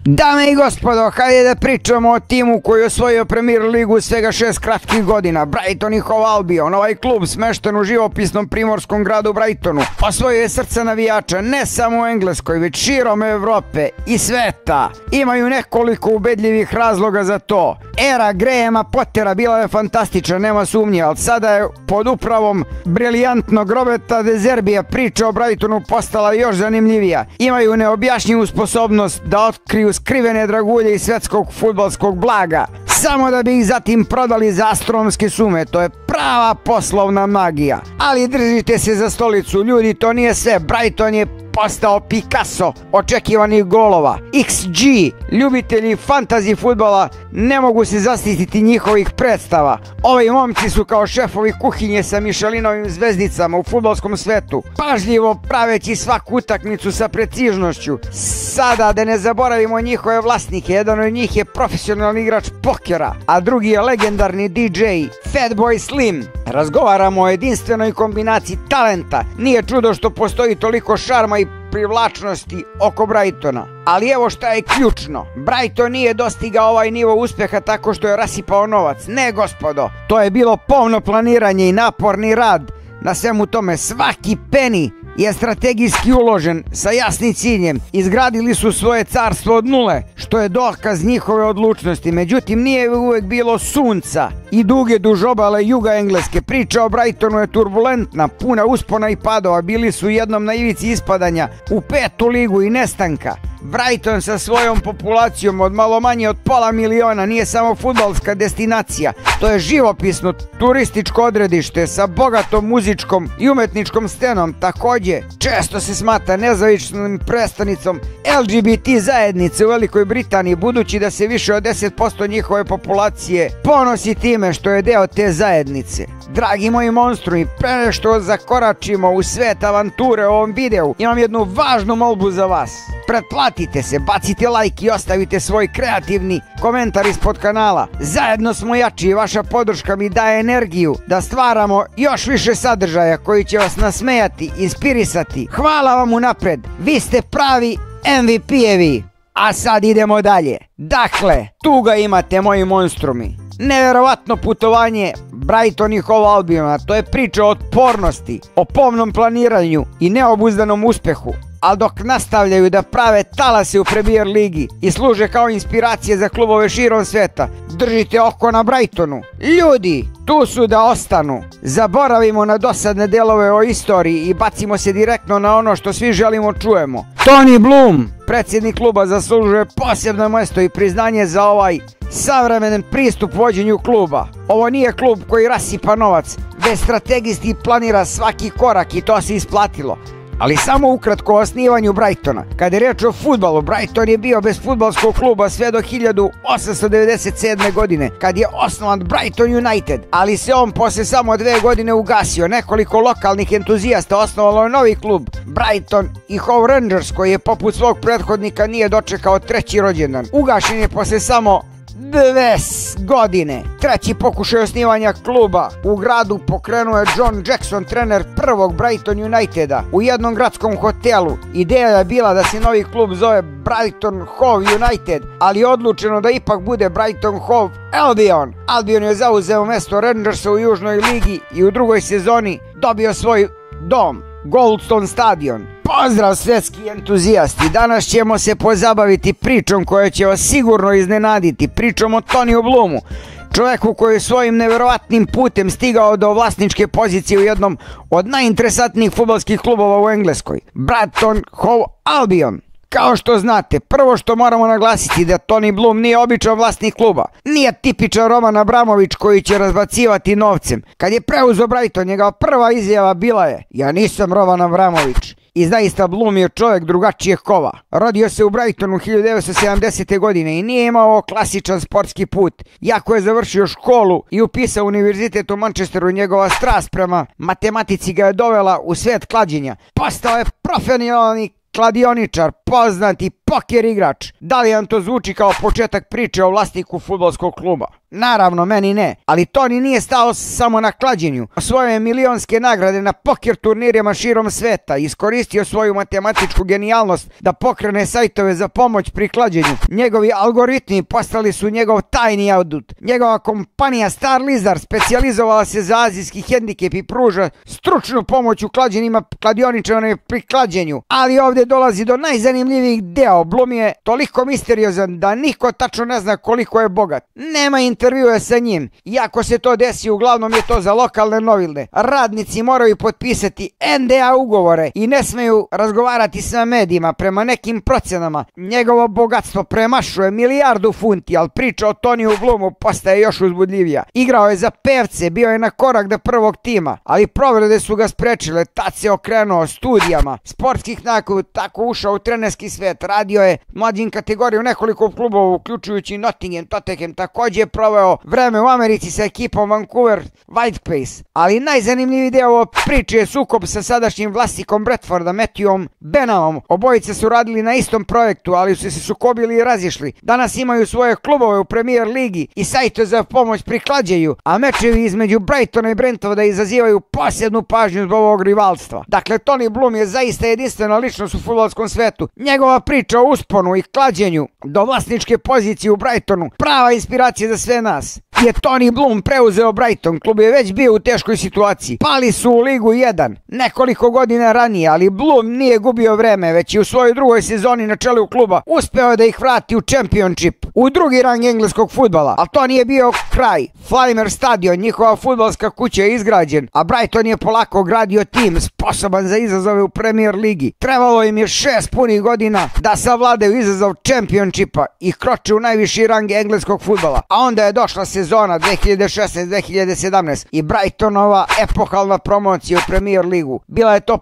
Dame i gospodo, hajde da pričamo o timu koji je osvojio Premier ligu u svega 6 kratkih godina. Brighton i Hove Albion, ovaj klub smešten u živopisnom primorskom gradu Brightonu, osvojio je srca navijača ne samo u Engleskoj, već širom Evrope i sveta. Imaju nekoliko ubedljivih razloga za to. Era Grahama Pottera bila je fantastična, nema sumnje, ali sada je pod upravom briljantnog Roberta De Zerbija priča o Brightonu postala još zanimljivija. Imaju neobjašnjivu sposobnost da otkriju skrivene dragulje iz svetskog fudbalskog blaga, samo da bi ih zatim prodali za astronomske sume. To je prava poslovna magija. Ali držite se za stolicu, ljudi, to nije sve. Brighton je postao Picasso očekivanih golova. XG, ljubitelji fantasy fudbala ne mogu se zastititi njihovih predstava. Ovi momci su kao šefovi kuhinje sa Michelinovim zvezdicama u fudbalskom svetu, pažljivo praveći svaku utakmicu sa precižnošću. Sada da ne zaboravimo njihove vlasnike, jedan od njih je profesionalni igrač pokera, a drugi je legendarni DJ Fatboy Slim. Razgovaramo o jedinstvenoj kombinaciji talenta. Nije čudo što postoji toliko šarma i privlačnosti oko Brightona. Ali evo šta je ključno. Brighton nije dostigao ovaj nivo uspeha tako što je rasipao novac. Ne, gospodo, to je bilo pomno planiranje i naporni rad na svemu tome. Svaki peni je strategijski uložen sa jasnim ciljem. Izgradili su svoje carstvo od nule, što je dokaz njihove odlučnosti. Međutim, nije uvek bilo sunca i duge duž obale juga Engleske. Priča o Brightonu je turbulentna, puna uspona i padova. Bili su jednom na ivici ispadanja u 5. ligu i nestanka. Brighton sa svojom populacijom od malo manje od pola miliona nije samo fudbalska destinacija, to je živopisno turističko odredište sa bogatom muzičkom i umetničkom scenom. Također, često se smatra nezavisnom predstavnicom LGBT zajednice u Velikoj Britaniji, budući da se više od 10% njihove populacije ponosi time što je deo te zajednice. Dragi moji monstrumi, pre nego što zakoračimo u svet avanture u ovom videu, imam jednu važnu molbu za vas. Pretplatite se, bacite like i ostavite svoj kreativni komentar ispod kanala. Zajedno smo jači i vaša podrška mi daje energiju da stvaramo još više sadržaja koji će vas nasmejati, inspirisati. Hvala vam unapred, vi ste pravi MVP-evi. A sad idemo dalje. Dakle, tu ga imate, moji monstrumi. Neverovatno putovanje Brighton i Hove Albiona, to je priča o otpornosti, o pomnom planiranju i neobuzdanom uspehu. Ali dok nastavljaju da prave talase u Premier ligi i služe kao inspiracije za klubove širom sveta, držite oko na Brightonu. Ljudi, tu su da ostanu. Zaboravimo na dosadne delove o istoriji i bacimo se direktno na ono što svi želimo čujemo. Tony Bloom, predsjednik kluba, zaslužuje posebno mjesto i priznanje za ovaj savremen pristup vođenju kluba. Ovo nije klub koji rasipa novac, već strategijski planira svaki korak i to se isplatilo. Ali samo ukratko o osnivanju Brightona. Kada je reč o fudbalu, Brighton je bio bez fudbalskog kluba sve do 1897. godine, kad je osnovan Brighton United, ali se on posle samo 2 godine ugasio. Nekoliko lokalnih entuzijasta osnovalo je novi klub, Brighton i Hove Rangers, koji je poput svog prethodnika nije dočekao 3. rođendan. Ugašen je posle samo 2 godine. Treći pokušaj osnivanja kluba u gradu pokrenuo je John Jackson, trener prvog Brighton Uniteda, u jednom gradskom hotelu. Ideja je bila da se novi klub zove Brighton Hove United, ali je odlučeno da ipak bude Brighton Hove Albion. Albion je zauzeo mesto Rangersa u Južnoj ligi i u drugoj sezoni dobio svoj dom, Goldstone Stadion. Pozdrav svjetski entuzijasti, danas ćemo se pozabaviti pričom koja će vas sigurno iznenaditi, pričom o Tonyu Bloomu, čovjeku koji je svojim nevjerovatnim putem stigao do vlasničke pozicije u jednom od najinteresantnijih fudbalskih klubova u Engleskoj, Brighton Hove Albion. Kao što znate, prvo što moramo naglasiti da Tony Bloom nije običan vlasnik kluba. Nije tipičan Roman Abramović koji će razbacivati novcem. Kad je preuzeo Brighton, njegova prva izjava bila je: ja nisam Roman Abramović. I zaista Bloom je čovjek drugačijeg kova. Rodio se u Brightonu 1970. godine i nije imao klasičan sportski put. Iako je završio školu i upisao univerzitet u Manchesteru, njegova strast prema matematici ga je dovela u svijet klađenja. Postao je profesionalni kladioničar, poznati poker igrač. Da li vam to zvuči kao početak priče o vlasniku fudbalskog kluba? Naravno, meni ne. Ali Toni nije stao samo na klađenju. Osvojio je milionske nagrade na poker turnirima širom sveta. Iskoristio svoju matematičku genijalnost da pokrene sajtove za pomoć pri klađenju. Njegovi algoritmi postali su njegov tajni adut. Njegova kompanija Star Lizard specijalizovala se za azijski hendikep i pruža stručnu pomoć u klađenjima kladioničara pri klađenju. Ali ovdje dolazi do najzanimljivijih deo. Blum je toliko misteriozan da niko tačno ne zna koliko je bogat. Nema intervjue sa njim. Iako se to desi, uglavnom je to za lokalne novine. Radnici moraju potpisati NDA ugovore i ne smeju razgovarati sa medijima. Prema nekim procenama njegovo bogatstvo premašuje milijardu funti, ali priča o Toniju Blumu postaje još uzbudljivija. Igrao je za pevce, bio je na korak do prvog tima, ali povrede su ga sprečile. Tad se okrenuo studijama sportskih nakon, tako ušao u trenerski svet. Radio je mlađim kategorijom nekoliko klubova, uključujući Nottingham, Tottenham. Također je proveo vreme u Americi sa ekipom Vancouver Whitecaps. Ali najzanimljiviji deo ovo priče je sukob sa sadašnjim vlasnikom Bradforda, Matthewom Benhamom. Obojice su radili na istom projektu, ali su se sukobili i razišli. Danas imaju svoje klubove u Premier ligi i sajte za pomoć pri klađenju, a mečevi između Brightona i Brentforda izazivaju posebnu pažnju zbog ovog rivalstva. Dakle, Toni Blum je zaista jedinstvena ličnost u fudbalskom svetu. Njegova priča o usponu i klađenju do vlasničke pozicije u Brightonu, prava inspiracija za sve nas. Je Toni Blum preuzeo Brighton, klub je već bio u teškoj situaciji. Pali su u Ligu 1 nekoliko godina ranije, ali Blum nije gubio vreme, već i u svojoj drugoj sezoni na čelu kluba uspeo da ih vrati u Championship, u drugi rang engleskog fudbala. Ali to nije bio kraj. Flamer stadion, njihova fudbalska kuća je izgrađen, a Brighton je polako gradio tim sposoban za izazove u Premier ligi. Trebalo im je 6 punih godina da savladaju izazov Championshipa i kroče u najviši rang engleskog fudbala. A onda je došla sezona 2016-2017 i Brightonova epohalna promocija u Premier ligu. Bila je to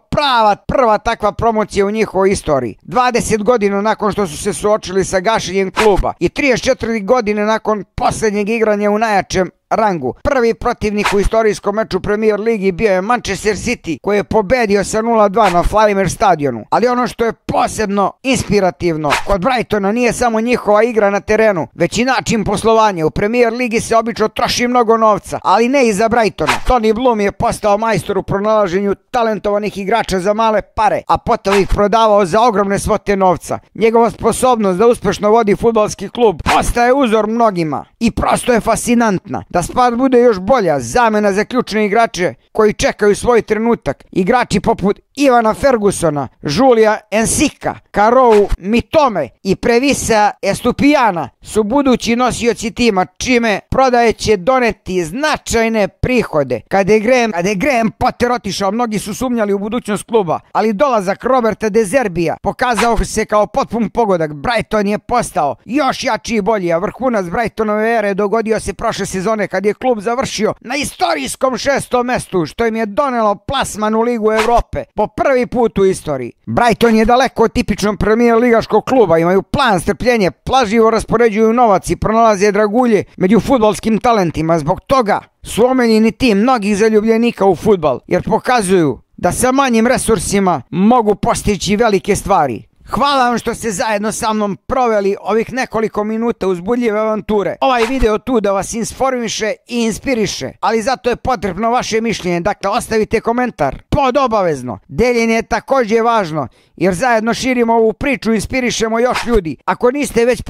prva takva promocija u njihovoj istoriji. 20 godina nakon što su se suočili sa gašenjem kluba i 34 godine nakon posljednjeg igranja u najjačem rangu. Prvi protivnik u istorijskom meču Premier ligi bio je Manchester City, koji je pobedio sa 0-2 na Flamer stadionu. Ali ono što je posebno inspirativno kod Brightona nije samo njihova igra na terenu, već i način poslovanja. U Premier ligi se obično troši mnogo novca, ali ne i za Brightona. Toni Blum je postao majstor u pronalaženju talentovanih igrača za male pare, a potom ih prodavao za ogromne svote novca. Njegova sposobnost da uspešno vodi fudbalski klub postaje uzor mnogima i prosto je fascinantna. Da stvar bude još bolja, zamena za ključne igrače koji čekaju svoj trenutak. Igrači poput Ivana Fergusona, Julija Ensika, Karou Mitome i Previsa Estupijana su budući nosioci tima, čime prodaje će doneti značajne prihode. Kada je Graham Potter otišao, mnogi su sumnjali u budućnost kluba, ali dolazak Roberta De Zerbija pokazao se kao potpun pogodak. Brighton je postao još jači i bolji, a vrhunac Brightonove ere dogodio se prošle sezone kad je klub završio na istorijskom 6. mestu, što im je donelo plasman u Ligu Evrope po prvi put u istoriji. Brighton je daleko od tipičnog premier ligaškog kluba, imaju plan, strpljenje, plažljivo raspoređuju novac i pronalaze dragulje među fudbalskim talentima. Zbog toga su omiljeni tim mnogih zaljubljenika u fudbal, jer pokazuju da sa manjim resursima mogu postići velike stvari. Hvala vam što ste zajedno sa mnom proveli ovih nekoliko minuta uzbudljive avanture. Ovaj video tu da vas informiše i inspiriše, ali zato je potrebno vaše mišljenje, dakle ostavite komentar pod obavezno. Deljenje je također važno, jer zajedno širimo ovu priču i inspirišemo još ljudi. Ako niste već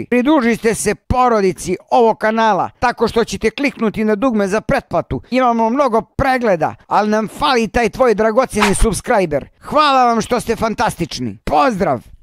pridružite se porodici ovog kanala tako što ćete kliknuti na dugme za pretplatu. Imamo mnogo pregleda, ali nam fali taj tvoj dragocjeni subscriber. Hvala vam što ste fantastični. Pozdrav!